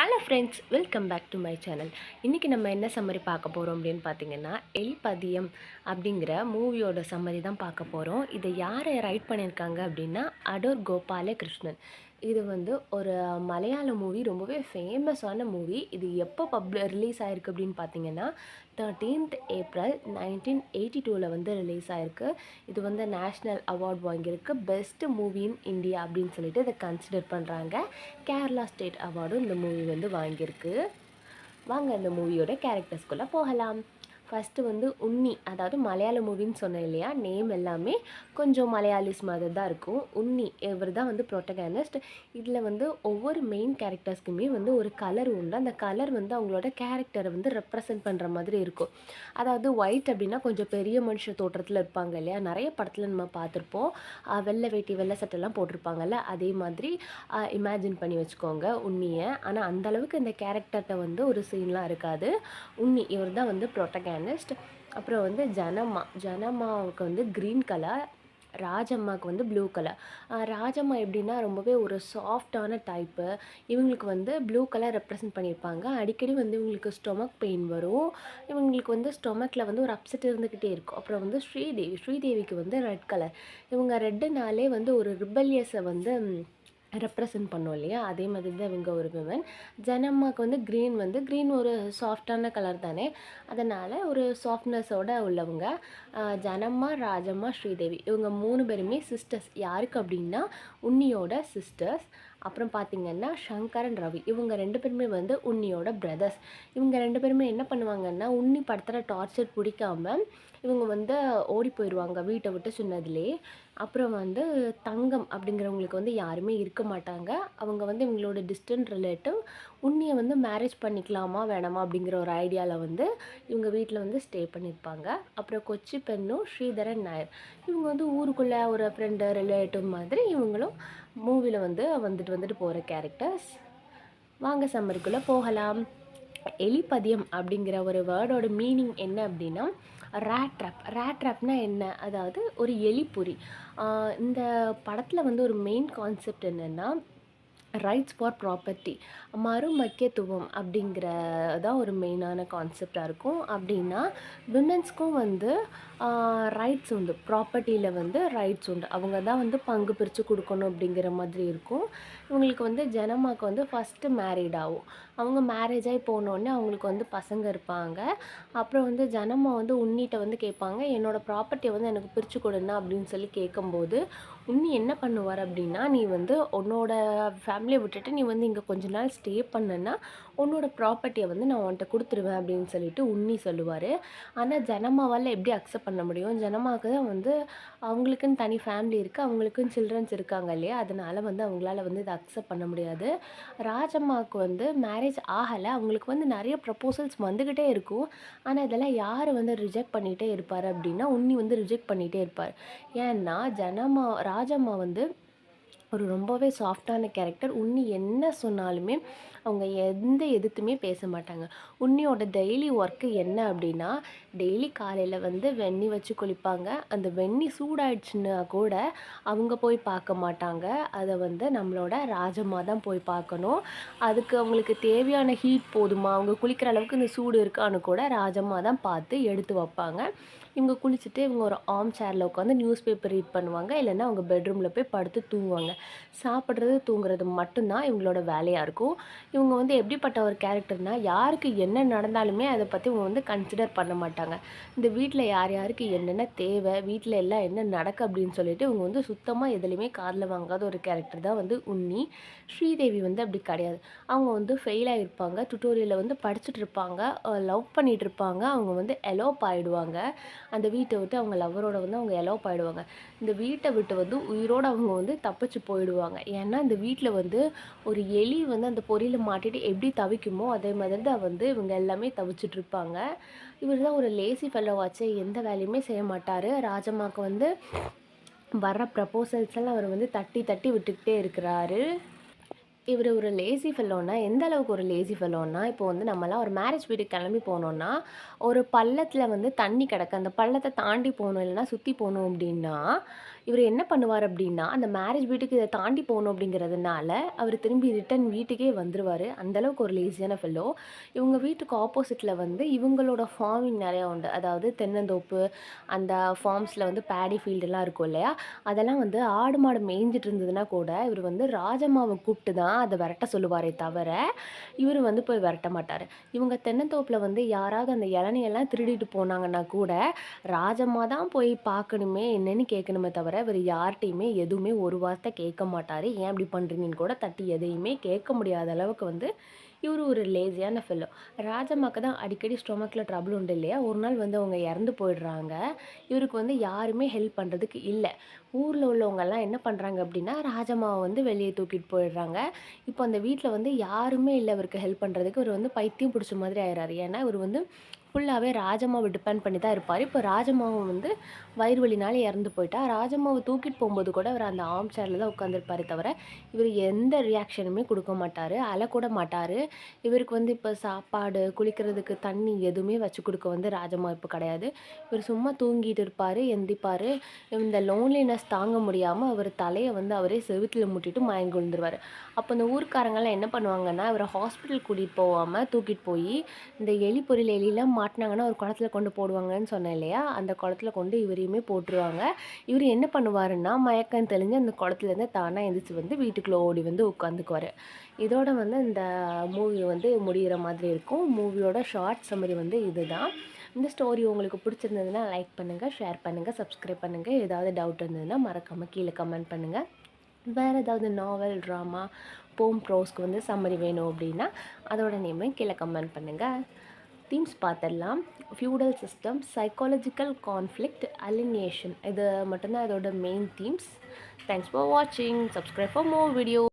Hello friends, welcome back to my channel. இன்றைக்கி நம்ம என்ன சம்மரி பார்க்க போகிறோம் அப்படின்னு பார்த்தீங்கன்னா, எலிப்பதியம் அப்படிங்கிற மூவியோட சம்மரி தான் பார்க்க போகிறோம். இதை யார் ரைட் பண்ணியிருக்காங்க அப்படின்னா, அடூர் கோபாலகிருஷ்ணன். இது வந்து ஒரு மலையாள மூவி, ரொம்பவே ஃபேமஸான மூவி. இது எப்போ ரிலீஸ் ஆயிருக்கு அப்படின்னு பார்த்தீங்கன்னா, 13th ஏப்ரல் 1982 வந்து ரிலீஸ் ஆயிருக்கு. இது வந்து நேஷ்னல் அவார்ட் வாங்கியிருக்கு. பெஸ்ட் மூவி இன் இந்தியா அப்படின்னு சொல்லிட்டு இதை கன்சிடர் பண்ணுறாங்க. கேரளா ஸ்டேட் அவார்டும் இந்த மூவி வந்து வாங்கியிருக்கு. வாங்க இந்த மூவியோட கேரக்டர்ஸ்குள்ளே போகலாம். ஃபஸ்ட்டு வந்து உன்னி, அதாவது மலையாள மூவின்னு சொன்னேன் இல்லையா, நேம் எல்லாமே கொஞ்சம் மலையாளிஸ் மாதிரி தான் இருக்கும். உன்னி இவர் தான் வந்து ப்ரொட்டகனிஸ்ட். இதில் வந்து ஒவ்வொரு மெயின் கேரக்டர்ஸ்க்குமே வந்து ஒரு கலர் உண்டு. அந்த கலர் வந்து அவங்களோட கேரக்டரை வந்து ரெப்ரசன்ட் பண்ணுற மாதிரி இருக்கும். அதாவது ஒயிட் அப்படின்னா கொஞ்சம் பெரிய மனுஷ தோற்றத்தில் இருப்பாங்க இல்லையா, நிறைய படத்தில் நம்ம பார்த்துருப்போம். வெள்ளை வேட்டி வெள்ளை சட்டைலாம் போட்டிருப்பாங்கல்ல, அதே மாதிரி இமேஜின் பண்ணி வச்சுக்கோங்க உன்னியை. ஆனால் அந்தளவுக்கு இந்த கேரக்டர்கிட்ட வந்து ஒரு சீன்லாம் இருக்காது. உன்னி இவர் தான் வந்து ப்ரொட்டகனிஸ்ட். அப்புறம் வந்து ஜனமாவுக்கு வந்து க்ரீன் கலர், ராஜம்மாவுக்கு வந்து ப்ளூ கலர். ராஜம்மா எப்படின்னா ரொம்பவே ஒரு சாஃப்டான டைப்பு. இவங்களுக்கு வந்து ப்ளூ கலர் ரெப்ரசன்ட் பண்ணியிருப்பாங்க. அடிக்கடி வந்து இவங்களுக்கு ஸ்டொமக் பெயின் வரும். இவங்களுக்கு வந்து ஸ்டொமக்கில் வந்து ஒரு அப்செட் இருந்துக்கிட்டே இருக்கும். அப்புறம் வந்து ஸ்ரீதேவிக்கு வந்து ரெட் கலர். இவங்க ரெட்டுனாலே வந்து ஒரு ரிபல்லியஸை வந்து ரெப்ரசன்ட் பண்ணோம் இல்லையா, அதே மாதிரி தான் இவங்க ஒரு விமன். ஜனம்மாவுக்கு வந்து க்ரீன் ஒரு சாஃப்டான கலர் தானே, அதனால் ஒரு சாஃப்ட்னஸோடு உள்ளவங்க. ஜனம்மா, ராஜம்மா, ஸ்ரீதேவி இவங்க 3 பேருமே சிஸ்டர்ஸ். யாருக்கு அப்படின்னா உன்னியோட சிஸ்டர்ஸ். அப்புறம் பார்த்திங்கன்னா சங்கரன், ரவி இவங்க 2 பேருமே வந்து உன்னியோட பிரதர்ஸ். இவங்க 2 பேருமே என்ன பண்ணுவாங்கன்னா, உன்னி படுத்துகிற டார்ச்சர் பிடிக்காம இவங்க வந்து ஓடி போயிடுவாங்க வீட்டை விட்டு சொன்னதுலேயே. அப்புறம் வந்து தங்கம் அப்படிங்கிறவங்களுக்கு வந்து யாருமே இருக்க மாட்டாங்க. அவங்க வந்து இவங்களோட டிஸ்டன்ட் ரிலேட்டிவ். உன்னியை வந்து மேரேஜ் பண்ணிக்கலாமா வேணாமா அப்படிங்கிற ஒரு ஐடியாவில் வந்து இவங்க வீட்டில் வந்து ஸ்டே பண்ணியிருப்பாங்க. அப்புறம் கொச்சி பெண்ணும் ஸ்ரீதரன் நாயர் இவங்க வந்து ஊருக்குள்ளே ஒரு ஃப்ரெண்டு ரிலேட்டிவ் மாதிரி இவங்களும் மூவியில் வந்து வந்துட்டு போகிற கேரக்டர்ஸ். வாங்க சம்மருக்குள்ளே போகலாம். எலிப்பதியம் அப்படிங்கிற ஒரு வேர்டோட மீனிங் என்ன அப்படின்னா, ரேட் ட்ராப்னா என்ன, அதாவது ஒரு எலிப்பொறி. இந்த படத்தில் வந்து ஒரு மெயின் கான்செப்ட் என்னென்னா, ரைட்ஸ் ஃபார் ப்ராப்பர்ட்டி, மறுமுக்கியத்துவம் அப்படிங்கிறதான் ஒரு மெயினான கான்செப்டாக இருக்கும். அப்படின்னா விமென்ஸ்க்கும் வந்து ரைட்ஸ் உண்டு, ப்ராப்பர்ட்டியில் வந்து ரைட்ஸ் உண்டு. அவங்க தான் வந்து பங்கு பிரித்து கொடுக்கணும் அப்படிங்கிற மாதிரி இருக்கும். இவங்களுக்கு வந்து ஜனமாக்கு வந்து ஃபஸ்ட்டு மேரீட் ஆகும். அவங்க மேரேஜ் ஆகி போனோடனே அவங்களுக்கு வந்து பசங்க இருப்பாங்க. அப்புறம் வந்து ஜனமா வந்து உன்னிட்ட வந்து கேட்பாங்க, என்னோடய ப்ராப்பர்ட்டியை வந்து எனக்கு பிரித்து கொடுன்னா அப்படின்னு சொல்லி கேட்கும்போது, உன்னி என்ன பண்ணுவார் அப்படின்னா, நீ வந்து உன்னோட ஃபேமிலியை விட்டுட்டு நீ வந்து இங்கே கொஞ்ச நாள் ஸ்டே பண்ணன்னா உன்னோட ப்ராப்பர்ட்டியை வந்து நான் உன்கிட்ட கொடுத்துருவேன் அப்படின்னு சொல்லிட்டு உன்னி சொல்லுவார். ஆனால் ஜனமாவால் எப்படி அக்செப்ட் பண்ண முடியும்? ஜனமாவுக்கு தான் வந்து அவங்களுக்குன்னு தனி ஃபேமிலி இருக்குது, அவங்களுக்குன்னு சில்ட்ரன்ஸ் இருக்காங்க இல்லையா, அதனால் வந்து அவங்களால வந்து இதை அக்செப்ட் பண்ண முடியாது. ராஜம்மாவுக்கு வந்து மேரேஜ் ஆகலை. அவங்களுக்கு வந்து நிறைய ப்ரப்போசல்ஸ் வந்துக்கிட்டே இருக்கும். ஆனால் இதெல்லாம் யார் வந்து ரிஜெக்ட் பண்ணிகிட்டே இருப்பார் அப்படின்னா, உன்னி வந்து ரிஜெக்ட் பண்ணிகிட்டே இருப்பார். ஏன்னா ராஜம்மா வந்து ஒரு ரொம்பவே சாஃப்டான கேரக்டர். உன்னி என்ன சொன்னாலுமே அவங்க எந்த எதிர்த்துமே பேச மாட்டாங்க. உன்னியோட டெய்லி ஒர்க்கு என்ன அப்படின்னா, டெய்லி காலையில் வந்து வெந்நி வச்சு குளிப்பாங்க. அந்த வெந்நி சூடாயிடுச்சுன்னா கூட அவங்க போய் பார்க்க மாட்டாங்க. அதை வந்து நம்மளோட ராஜம்மா தான் போய் பார்க்கணும். அதுக்கு அவங்களுக்கு தேவையான ஹீட் போதுமா, அவங்க குளிக்கிற அளவுக்கு இந்த சூடு இருக்கான்னு கூட ராஜம்மா தான் பார்த்து எடுத்து வைப்பாங்க. இவங்க குளிச்சுட்டு இவங்க ஒரு ஆர்ம் சேரில் உட்காந்து நியூஸ் பேப்பர் ரீட் பண்ணுவாங்க. இல்லைன்னா அவங்க பெட்ரூமில் போய் படுத்து தூங்குவாங்க. சாப்பிட்றது தூங்குறது மட்டும்தான் இவங்களோட வேலையாக இருக்கும். இவங்க வந்து எப்படிப்பட்ட ஒரு கேரக்டர்னால், யாருக்கு என்ன நடந்தாலுமே அதை பற்றி இவங்க வந்து கன்சிடர் பண்ண மாட்டாங்க. இந்த வீட்டில் யார் யாருக்கு என்னென்ன தேவை, வீட்டில் எல்லாம் என்ன நடக்கு அப்படின்னு சொல்லிட்டு இவங்க வந்து சுத்தமாக எதுலேயுமே காதில் வாங்காத ஒரு கேரக்டர் தான் வந்து உன்னி. ஸ்ரீதேவி வந்து அப்படி கிடையாது. அவங்க வந்து ஃபெயில் ஆகிருப்பாங்க. டுட்டோரியலில் வந்து படிச்சுட்டு இருப்பாங்க, லவ் பண்ணிகிட்டு இருப்பாங்க. அவங்க வந்து எலோப் ஆகிடுவாங்க. அந்த வீட்டை விட்டு அவங்க லவ்வரோட வந்து அவங்க எலோப் ஆகிடுவாங்க. இந்த வீட்டை விட்டு வந்து உயிரோடு அவங்க வந்து தப்பிச்சு போயிடுவாங்க. ஏன்னா இந்த வீட்டில் வந்து ஒரு எலி வந்து அந்த பொரியில் மாட்டிட்டு எப்படி தவிக்குமோ அதே மாதிரி தான் வந்து இவங்க எல்லாமே தவிச்சிட்ருப்பாங்க. இவர் தான் ஒரு லேசி ஃபெல்லோவாச்சே, எந்த வேலையுமே செய்ய மாட்டார். ராஜம்மாவுக்கு வந்து வர்ற ப்ரப்போசல்ஸ் எல்லாம் அவர் வந்து தட்டி தட்டி விட்டுக்கிட்டே இருக்கிறாரு. இவர் ஒரு லேசி ஃபெல்லோன்னா, எந்த அளவுக்கு ஒரு லேசி ஃபெல்லோன்னா, இப்போ வந்து நம்மலாம் ஒரு மேரேஜ் வீட்டுக்கு கிளம்பி போனோம்னா, ஒரு பள்ளத்தில் வந்து தண்ணி கிடக்கு. அந்த பள்ளத்த தாண்டி போகணும், இல்லைன்னா சுற்றி போகணும் அப்படின்னா, இவர் என்ன பண்ணுவார் அப்படின்னா, அந்த மேரேஜ் வீட்டுக்கு இத தாண்டி போணும் அப்படிங்கிறதுனால, அவர் திரும்பி ரிட்டர்ன் வீட்டுக்கே வந்துருவாரு. அந்த அளவுக்கு ஒரு லேசியான ஃபெல்லோ. இவங்க வீட்டுக்கு ஆப்போசிட்ல வந்து இவங்களோட ஃபார்மிங் நெறையா உண்டு. அதாவது தென்னந்தோப்பு, அந்த ஃபார்ம்ஸ்ல வந்து பேடி ஃபீல்டுலாம் இருக்கும் இல்லையா? அதெல்லாம் வந்து ஆடு, மாடு மேய்ஞ்சிட்டு இருந்ததுன்னா கூட, இவரு வந்து ராஜம்மாவ கூப்ட்டு தான் அத வெரட்ட சொல்லுவாரே தவிர, இவரு வந்து போய் வெரட்ட மாட்டாரு. இவங்க தென்னந்தோப்புல வந்து யாராவது அந்த இளநியெல்லாம் திருடிட்டு போனாங்கன்னா கூட, ராஜம்மா தான் போய் பார்க்கணுமே, என்னன்னு கேட்கணுமே தவிர, இவரு யார்ட்டயுமே எதுவுமே ஒரு வார்த்தை கேட்க மாட்டாரு. ஏன் இப்படி பண்றீங்கன்னு கூட தட்டி எதையுமே கேட்க முடியாத அளவுக்கு வந்து இவரு ஒரு லேசியான ஃபெல்லோ. ராஜம்மாக்கு தான் அடிக்கடி ஸ்டொமக்ல ட்ரபிள் உண்டு இல்லையா? ஒரு நாள் வந்து அவங்க இறந்து போயிடுறாங்க. இவருக்கு வந்து யாருமே ஹெல்ப் பண்றதுக்கு இல்ல. ஊர்ல உள்ளவங்கலாம் என்ன பண்றாங்க அப்படின்னா, ராஜம்மாவ வந்து வெளிய தூக்கிட்டு போயிடுறாங்க. இப்போ அந்த வீட்ல வந்து யாருமே இல்ல இவருக்கு ஹெல்ப் பண்றதுக்கு. இவரு வந்து பைத்தியம் பிடிச்ச மாதிரி ஆயிறாரு. ஏன்னா, இவரு வந்து ஃபுல்லாவே ராஜம்மாவ டிபெண்ட் பண்ணி தான் இருப்பாரு. இப்போ ராஜம்மாவும் வந்து வயிறு வலினால இறந்து போயிட்டா. ராஜம்மாவ தூக்கிட்டு போம்போது கூட அவரு அந்த ஆர்ம் சேர்ல தான் உட்காந்துருப்பாரே தவிர, இவரு எந்த ரியாக்ஷனுமே குடுக்க மாட்டாரு. அழக்கூட மாட்டாரு. இவருக்கு வந்து இப்ப சாப்பாடு, குளிக்கிறதுக்கு தண்ணி எதுவுமே வச்சு குடுக்க வந்து ராஜம்மா இப்ப கிடையாது. இவரு சும்மா தூங்கிட்டு இருப்பாரு, எந்திப்பாரு. இந்த லோன்லினஸ் தாங்க முடியாம அவரு தலைய வந்து அவரே செவுத்துல முட்டிட்டு மயங்கி விழுந்துருவாரு. அப்போ இந்த ஊர்க்காரங்கலாம் என்ன பண்ணுவாங்கன்னா, இவர ஹாஸ்பிட்டல் கூட்டிட்டு போவாம தூக்கிட்டு போயி, இந்த எலி பொறியில எலிலாம் மாட்டுனாங்கன்னா ஒரு குளத்துல கொண்டு போடுவாங்கன்னு சொன்னேன் இல்லையா? அந்த குளத்துல கொண்டு இவரையுமே போட்டுருவாங்க. இவரு என்ன பண்ணுவாருன்னா, மயக்கம் தெளிஞ்சு அந்த குளத்துலேருந்து தானா எந்திரிச்சு வந்து வீட்டுக்குள்ள ஓடி வந்து உட்காந்துக்குவாரு. இதோட வந்து இந்த மூவி வந்து முடியிற மாதிரி இருக்கும். மூவியோட ஷார்ட் சம்மரி வந்து இதுதான். இந்த ஸ்டோரி உங்களுக்கு பிடிச்சிருந்ததுன்னா லைக் பண்ணுங்க, ஷேர் பண்ணுங்க, சப்ஸ்கிரைப் பண்ணுங்க. ஏதாவது டவுட் இருந்ததுன்னா மறக்காம கீழ கமெண்ட் பண்ணுங்க. வேறு ஏதாவது நாவல், ட்ராமா, போம், ப்ரோஸ்க்கு வந்து சம்மரி வேணும் அப்படின்னா அதோட நேமையும் கீழே கமெண்ட் பண்ணுங்கள். தீம்ஸ் பார்த்துடலாம். ஃபியூடல் சிஸ்டம், சைக்காலஜிக்கல் கான்ஃப்ளிக்ட், அலினியேஷன், இது மட்டும்தான் அதோட மெயின் தீம்ஸ். தேங்க்ஸ் ஃபார் வாட்சிங். Subscribe for more video.